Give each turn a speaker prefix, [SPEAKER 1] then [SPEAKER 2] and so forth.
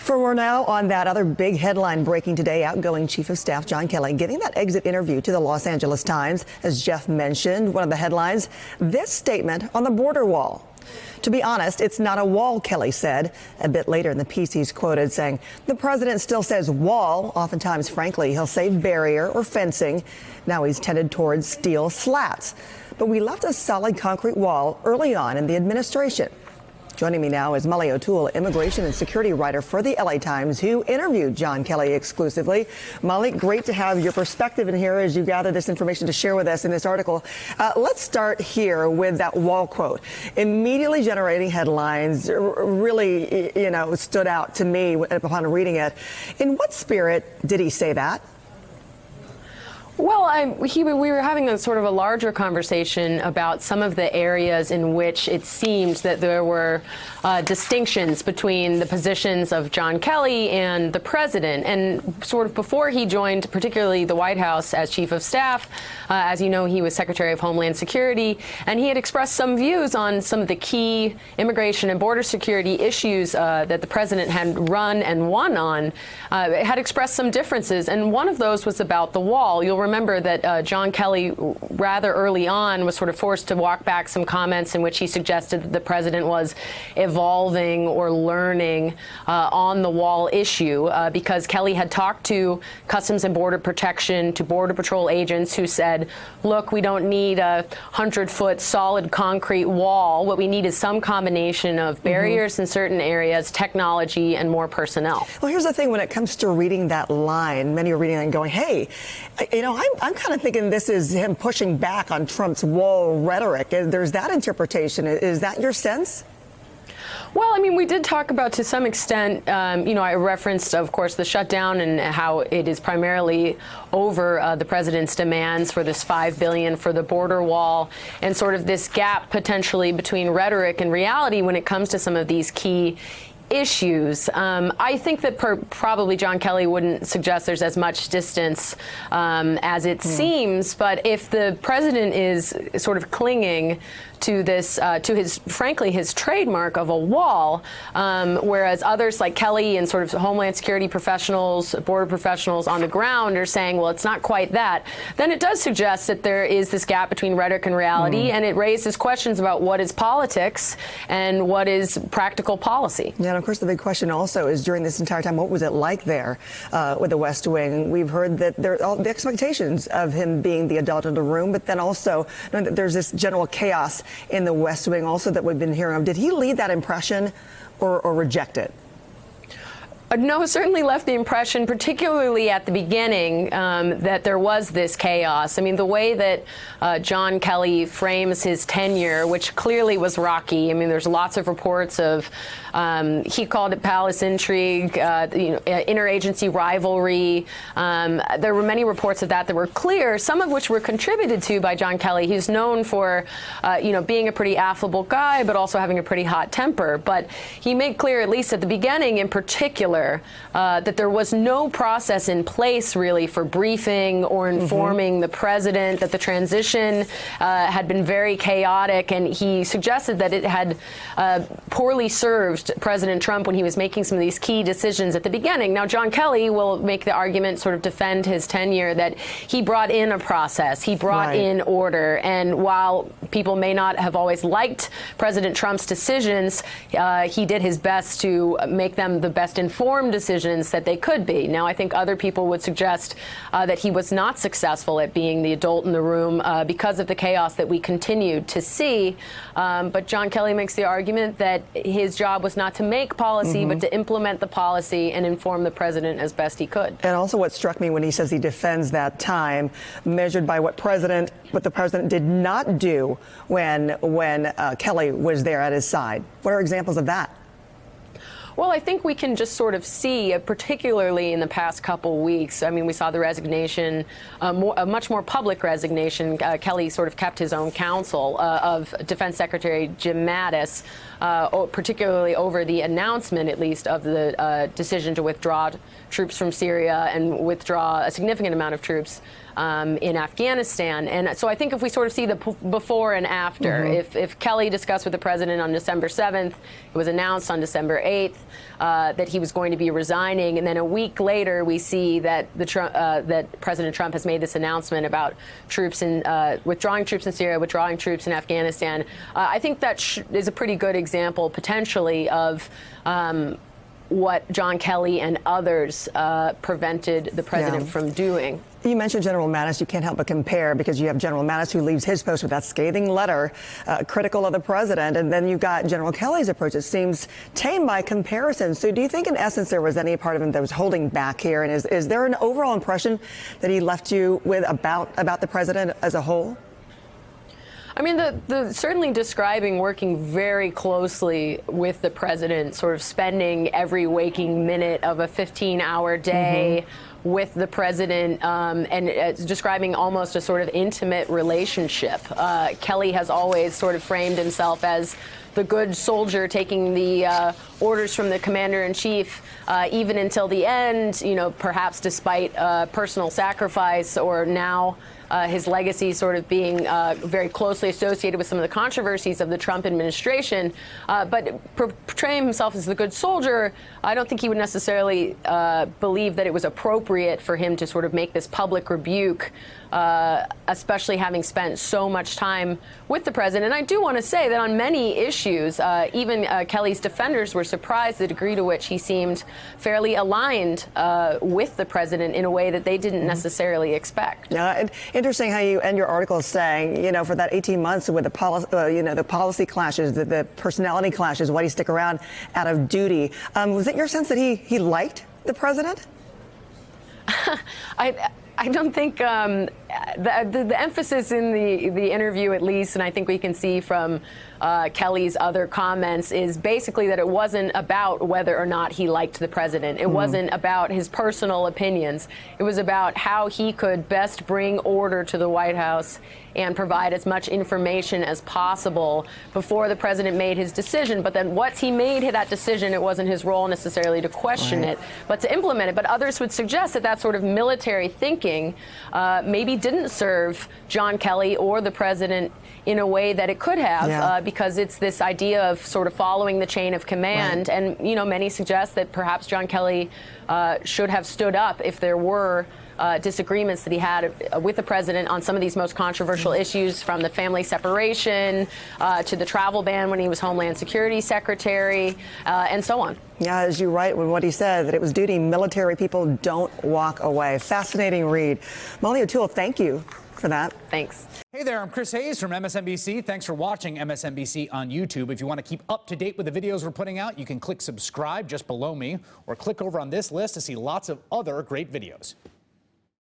[SPEAKER 1] For more now on that other big headline breaking today, outgoing Chief of Staff John Kelly giving that exit interview to the Los Angeles Times. As Jeff mentioned, one of the headlines, this statement on the border wall. To be honest, it's not a wall, Kelly said. A bit later in the piece, he's quoted saying, the president still says wall. Oftentimes, frankly, he'll say barrier or fencing. Now he's tended towards steel slats. But we left a solid concrete wall early on in the administration. Joining me now is Molly O'Toole, immigration and security writer for the LA Times, who interviewed John Kelly exclusively. Molly, great to have your perspective in here as you gather this information to share with us in this article. Let's start here with that wall quote. Immediately generating headlines, really, stood out to me upon reading it. In what spirit did he say that?
[SPEAKER 2] Well, we were having a sort of a larger conversation about some of the areas in which it seemed that there were distinctions between the positions of John Kelly and the president. And sort of before he joined, particularly the White House as chief of staff, as you know, he was Secretary of Homeland Security, and he had expressed some views on some of the key immigration and border security issues that the president had run and won on, had expressed some differences. And one of those was about the wall. You'll remember that John Kelly, rather early on, was sort of forced to walk back some comments in which he suggested that the president was evolving or learning on the wall issue because Kelly had talked to Customs and Border Protection, to Border Patrol agents who said, look, we don't need a 100-foot solid concrete wall. What we need is some combination of barriers in certain areas, technology, and more personnel.
[SPEAKER 1] Well, here's the thing. When it comes to reading that line, many are reading it and going, hey, I'm kind of thinking this is him pushing back on Trump's wall rhetoric. There's that interpretation. Is that your sense?
[SPEAKER 2] Well, I mean, we did talk about, to some extent, I referenced, of course, the shutdown and how it is primarily over the president's demands for this $5 billion for the border wall, and sort of this gap potentially between rhetoric and reality when it comes to some of these key issues. I think that probably John Kelly wouldn't suggest there's as much distance as it seems, but if the president is sort of clinging to this, frankly, his trademark of a wall, whereas others like Kelly and sort of Homeland Security professionals, border professionals on the ground are saying, well, it's not quite that, then it does suggest that there is this gap between rhetoric and reality, and it raises questions about what is politics and what is practical policy.
[SPEAKER 1] Yeah, and of course, the big question also is, during this entire time, what was it like there with the West Wing? We've heard that the expectations of him being the adult in the room, but then also there's this general chaos in the West Wing also that we've been hearing of. Did he leave that impression or reject it?
[SPEAKER 2] No, certainly left the impression, particularly at the beginning, that there was this chaos. I mean, the way that John Kelly frames his tenure, which clearly was rocky. I mean, there's lots of reports of, he called it palace intrigue, interagency rivalry. There were many reports of that were clear, some of which were contributed to by John Kelly. He's known for, being a pretty affable guy, but also having a pretty hot temper. But he made clear, at least at the beginning in particular, that there was no process in place really for briefing or informing the president, that the transition had been very chaotic, and he suggested that it had poorly served President Trump when he was making some of these key decisions at the beginning. Now, John Kelly will make the argument, sort of defend his tenure, that he brought in a process, he brought in order, and while people may not have always liked President Trump's decisions, he did his best to make them the best informed decisions that they could be. Now, I think other people would suggest that he was not successful at being the adult in the room because of the chaos that we continued to see. But John Kelly makes the argument that his job was not to make policy, but to implement the policy and inform the president as best he could.
[SPEAKER 1] And also what struck me when he says he defends that time measured by what the president did not do when Kelly was there at his side. What are examples of that?
[SPEAKER 2] Well, I think we can just sort of see, particularly in the past couple weeks, I mean, we saw the resignation, a much more public resignation. Kelly sort of kept his own counsel of Defense Secretary Jim Mattis, particularly over the announcement, at least, of the decision to withdraw troops from Syria and withdraw a significant amount of troops in Afghanistan. And so I think if we sort of see the before and after, if Kelly discussed with the president on December 7th, it was announced on December 8th that he was going to be resigning, and then a week later we see that that President Trump has made this announcement about troops in withdrawing troops in Syria, withdrawing troops in Afghanistan. I think that is a pretty good example potentially of what John Kelly and others prevented the president from doing.
[SPEAKER 1] You mentioned General Mattis. You can't help but compare, because you have General Mattis, who leaves his post with that scathing letter critical of the president, and then you've got General Kelly's approach. It seems tame by comparison. So do you think in essence there was any part of him that was holding back here? And is there an overall impression that he left you with about the president as a whole?
[SPEAKER 2] I mean, certainly describing working very closely with the president, sort of spending every waking minute of a 15-hour day with the president, and describing almost a sort of intimate relationship. Kelly has always sort of framed himself as the good soldier taking the orders from the commander-in-chief, even until the end, you know, perhaps despite personal sacrifice, or now his legacy sort of being very closely associated with some of the controversies of the Trump administration. But portraying himself as the good soldier, I don't think he would necessarily believe that it was appropriate for him to sort of make this public rebuke, especially having spent so much time with the president. And I do want to say that on many issues, even Kelly's defenders were surprised the degree to which he seemed fairly aligned with the president in a way that they didn't necessarily expect.
[SPEAKER 1] Yeah, interesting how you end your article saying, you know, for that 18 months with the policy clashes, the personality clashes, why do you stick around out of duty? Was it your sense that he liked the president?
[SPEAKER 2] I don't think the emphasis in the interview, at least, and I think we can see from Kelly's other comments, is basically that it wasn't about whether or not he liked the president. It wasn't about his personal opinions. It was about how he could best bring order to the White House and provide as much information as possible before the president made his decision. But then once he made that decision, it wasn't his role necessarily to question it, but to implement it. But others would suggest that that sort of military thinking maybe didn't serve John Kelly or the president in a way that it could have, because it's this idea of sort of following the chain of command. And, you know, many suggest that perhaps John Kelly should have stood up if there were disagreements that he had with the president on some of these most controversial issues, from the family separation to the travel ban when he was Homeland Security Secretary, and so on.
[SPEAKER 1] Yeah, as you write with what he said, that it was duty. Military people don't walk away. Fascinating read. Molly O'Toole, thank you for that.
[SPEAKER 2] Thanks.
[SPEAKER 3] Hey there, I'm Chris Hayes from MSNBC. Thanks for watching MSNBC on YouTube. If you want to keep up to date with the videos we're putting out, you can click subscribe just below me, or click over on this list to see lots of other great videos.